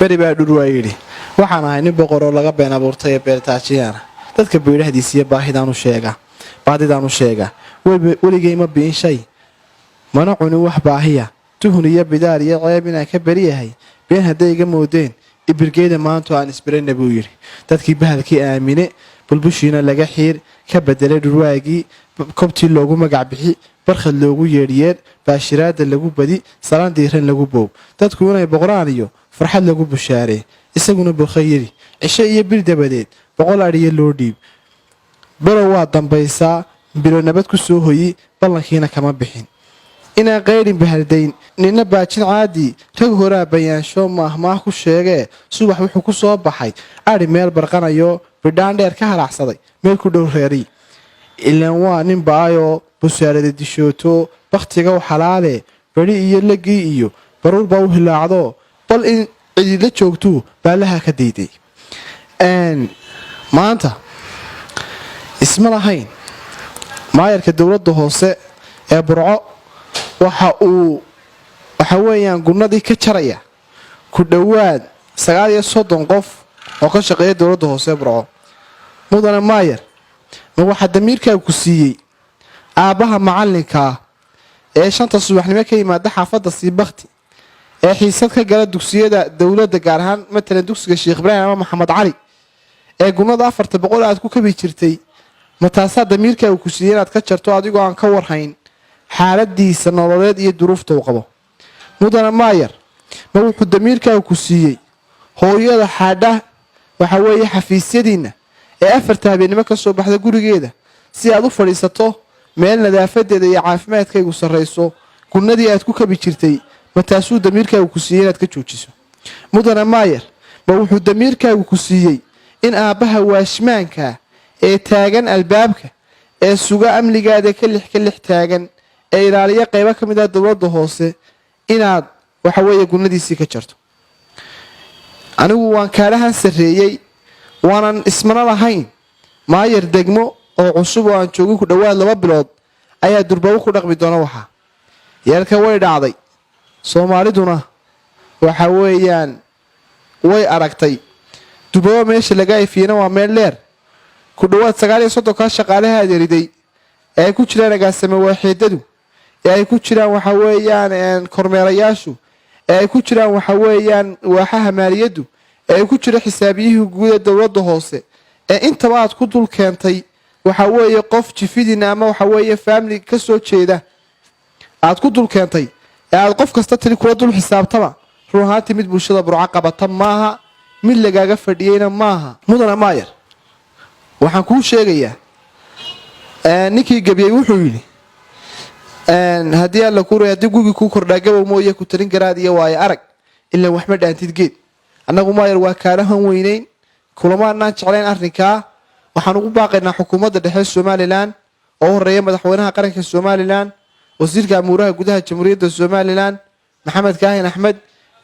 bari baa dhurwaayiri waxaan ahay nin boqor oo laga been abuurtay beertaajiyana dadka beerahdiisa baahidaan u sheega weligay ma biin shay mana cuni wax baahiya tuhun iyo bidaar iyo ceeb inaan ka bariyahay been hadday iga moodeen ibirgeeda maanta aan isbarana buu yidhi dadkii bahalkii aamine bulbushiina laga xiir ka bedelay dhurwaagii kobtii loogu magac bixi barkhad loogu yeedhiyeed baashiraada lagu badi salaan diiran lagu boob dadku inay boqoraan iyo farxad lagu bushaaree isaguna bukhayiri cisho iyo bil dabadeed 100 adhiyo loo dhiib baro waa dambaysaa bilo nabad ku soo hoyi ballankiina kama bixin inaan qayrin bahaldayn nina baajin caadi rag horaa bayaansho maahmaah ku sheegee subax wuxuu ku soo baxay adhi meel barqanayo bidhaan dheer ka halaacsaday meel ku dhow reeri ilaan waa nin baayo busaarada dishooto bakhtiga u xalaale bari iyo lagii iyo baruurba u hilaacdo bal in cidila joogtuu baalaha ka diiday maanta isma lahayn maayarka dowladda hoose ee burco waxa weeyaan gurnadii ka jaraya ku dhowaad 39 qof oo ka shaqeeya dowladda hoose ee burco mudane maayar ma waxa damiirka ku siiyay aabaha macalinka ee 5 subaxnimo ka yimaada xaafadda Siibakti ee xiisad ka gala dugsiyada dowladda gaar ahaan matalan dugsiga Sheekh Ibraahim ama Maxamed Cali ee gurnada 400 aad ku kabi jirtay mataasaa damiirka ku siiyay inaad ka jarto adigoo aan ka warhayn xaaladiisa nololeed iyo duruufta uu qabo mudane maayar ma wuxuu damiirka ku siiyay hooyada xaadha waxa weeye xafiisyadiina ee 4 habeenimo ka soo baxda gurigeeda si aad u fadhiisato meel nadaafadeeda iyo caafimaadkaygu sareyso gurnadii aad ku kabi jirtay mataasuu damiirka ku siiyay inaad ka joojiso mudane maayar ma wuxuu damiirka ku siiyay in aabaha waashmaanka ee taagan albaabka ee suga amnigaada ka lix taagan ee ilaaliya qaybo kamid ah dowladda hoose inaad waxa weeye gurnadiisii ka jarto anigu waan kaalahan sareeyay waanan ismana lahayn maayar degmo oo cusub oo aan joogin ku dhawaad 2 bilood ayaa durbaabo ku dhaqmi doona waxa yeelka way dhacday Soomaaliduna waxa weeyaan way aragtay durbaabo meesha laga ifiyana waa meel leer ku dhawaad 39 ka shaqaalaha yariday ee ku jiraan agaasimo waaxidadu ay ku jiraan waxa weeyaan kormeerayaashu ay ku jiraan waxa weeyaan waaxaha maaliyadu ay ku jira xisaabiyihii guud ee dowladda hoose ee intaba aad ku dul keentay waxa weeye qof jifidina ama waxa weeye family ka soo jeeda aad ku dul keentay ee aad qof kasta tiri kula dul xisaabtaba ruuxaantii mid bulshada burca qabata maaha mid lagaaga fadhiyayna maaha mudane maayar waxaan kuu sheegayaa ninkii gabiyay wuxuu yiri haddii alla ku reeyay gugi ku kordhaa gabow mooye ku tarin garaad iyo waay arag ilaa waxba dhaantid geed annagu maayar waa kaalahan weynayn kulamaanaan jeclayn arrinka waxaan ugu baaqaynaa xukuumadda dhexe Soomaaliland oo horeeya madaxweynaha qaranka Soomaaliland wasiirka amuraha gudaha jamhuuriyadda Soomaaliland Maxamed Kaahin Axmed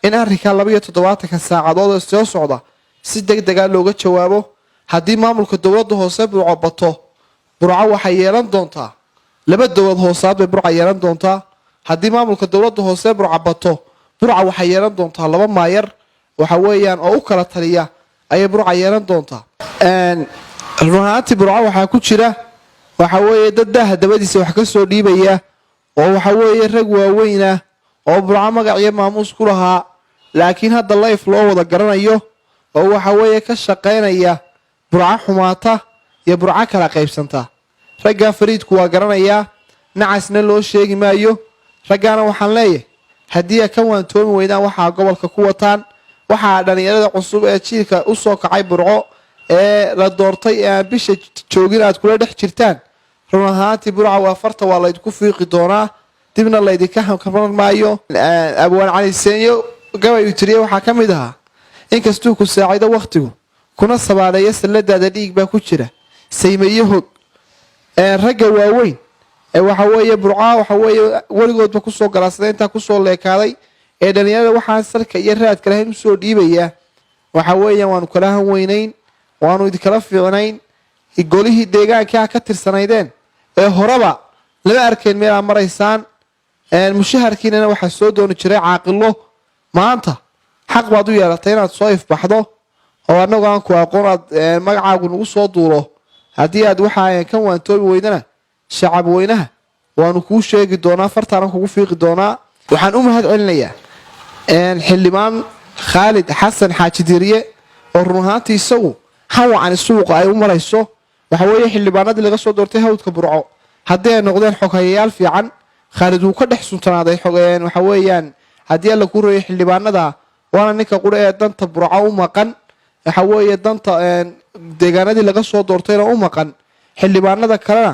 in arrinka 72 saacadood soo socda si degdeg ah looga jawaabo haddii maamulka dowladda hoose burco bato burco waxay yeelan doontaa 2 dowlad hoosaad bay burco yeelan doontaa haddii maamulka dowladda hoose burco bato burco waxay yeelan doontaa 2 maayar waxa weeyaan oo u kala taliya ay burco yeelan doontaa ruuxaantii burco waxa ku jira waxa weeye dad dabadiisa wax ka soo dhiibaya oo waxa weeye rag waaweyn oo burco magac iyo maamuus ku lahaa laakiin hadda life loo wada garanayo oo waxa weeye ka shaqeynaya burco xumaata iyo burco kala qaybsanta ragga fariidku waa garanaya nacasna loo sheegi maayo raggaana waxaan leeyahay haddii ka waantoomi weydaan waxa gobolka ku wataan waxa dhalinyarada cusub ee jiilka u soo kacay burco ee la doortay ee bisha joogin aad kula dhex jirtaan run ahaantii burco waa farta waa la idinku fiiqi doonaa dibna la idinka xakaman maayo abwaan cali seenyo gabay tiriye waxa kamid ah inkastuu ku saacido waqtigu kuna sabaaleeyo saladaada dhiig baa ku jira saymeeyo hog ragga waaweyn ee waxa weeye burco waxa weeye waligoodba ku soo galaasaday inta ku soo leekaaday ee dhalinyarada waxaan salka iyo raad kale u soo dhiibaya waxa weeyaan waanu kala han weynayn waanu idinkala fiicnayn golihii deegaanka ka tirsanaydeen ee horaba lama arkeen meel maraysaan mushaharkiina waxa soo dooni jiray caaqilo maanta xaq baad u yeelatay inaad soo ifbaxdo oo annagu aan ku aqoon aad magacaagu nagu soo duulo haddii aad waxaa kan waantoobi weydana shacab weynaha waanu kuu sheegi doonaa fartaanan kugu fiiqi doonaa waxaan u mahad celinayaa xildhibaan khaalid xasan xaaji diiriye oo run ahaantii isagu hawacan suuqa ay u marayso waxa weeye xildhibaanadii laga soo doortay hawdka burco haddii ay noqdeen xoghayayaal fiican khaalid wuu ka dhex suntanaaday waxa weeyaan haddii alla ku reeyay xildhibaanada waana ninka qura ee danta burco u maqan waxa weeye danta deegaanadii laga soo doortayna u maqan xildhibaanada kalena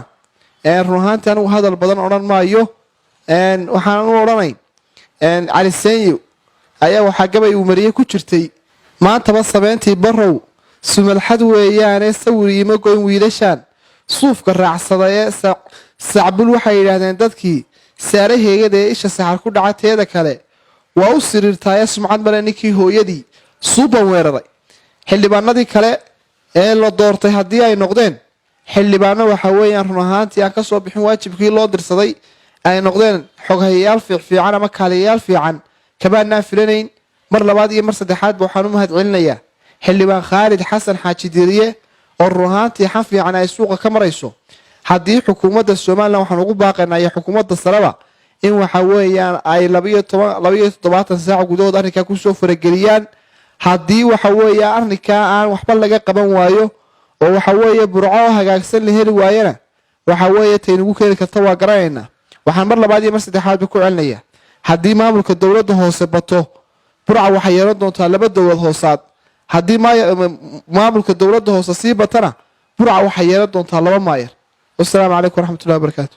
run ahaantii anigu hadal badan odhan maayo waxaan u odhanayn cali senyo ayaa waxaa gabay uu mariyey ku jirtay maantaba sabeyntii barow sumalxad weeyaane sawir iima goyn wiilashaan suufka raacsada ee sacbul waxay yidhaahdeen dadkii saare heegada ee isha saxar ku dhaca teeda kale waa u siriirtaaye sumcad male ninkii hooyadii suuban weeraray xildhibaanadii kale ee la doortay haddii ay noqdeen xildhibaano waxa weeyaan run ahaantii aan kasoo bixin waajibkii loo dirsaday ay noqdeen xoghayayaal fiican ama kaaliyayaal fiican kabaanaan filanayn mar labaad iyo mar saddexaadba waxaan u mahad celinayaa xildhibaan khaalid xasan xaaji diiriye oo run ahaantii xan fiican ay suuqa ka marayso haddii xukuumadda somalilan waxaan ugu baaqaynaa iyo xukuumadda salaba in waxa weeyaan ay 27 saac gudahood arrinkaa kusoo farageliyaan haddii waxa weeya arrinkaa aan waxba laga qaban waayo oo waxa weeye burco hagaagsan la heli waayana waxa weeye taynagu keeni karta waa garanaynaa waxaan mar labaad iyo mar saddexaadba ku celinayaa haddii maamulka dowladda hoose bato burca waxay yeelan doontaa 2 dowlad hoosaad haddii maamulka dowladda hoose sii batana burca waxay yeelan doontaa 2 maayar. والسلام عليكم ورحمة الله وبركاته.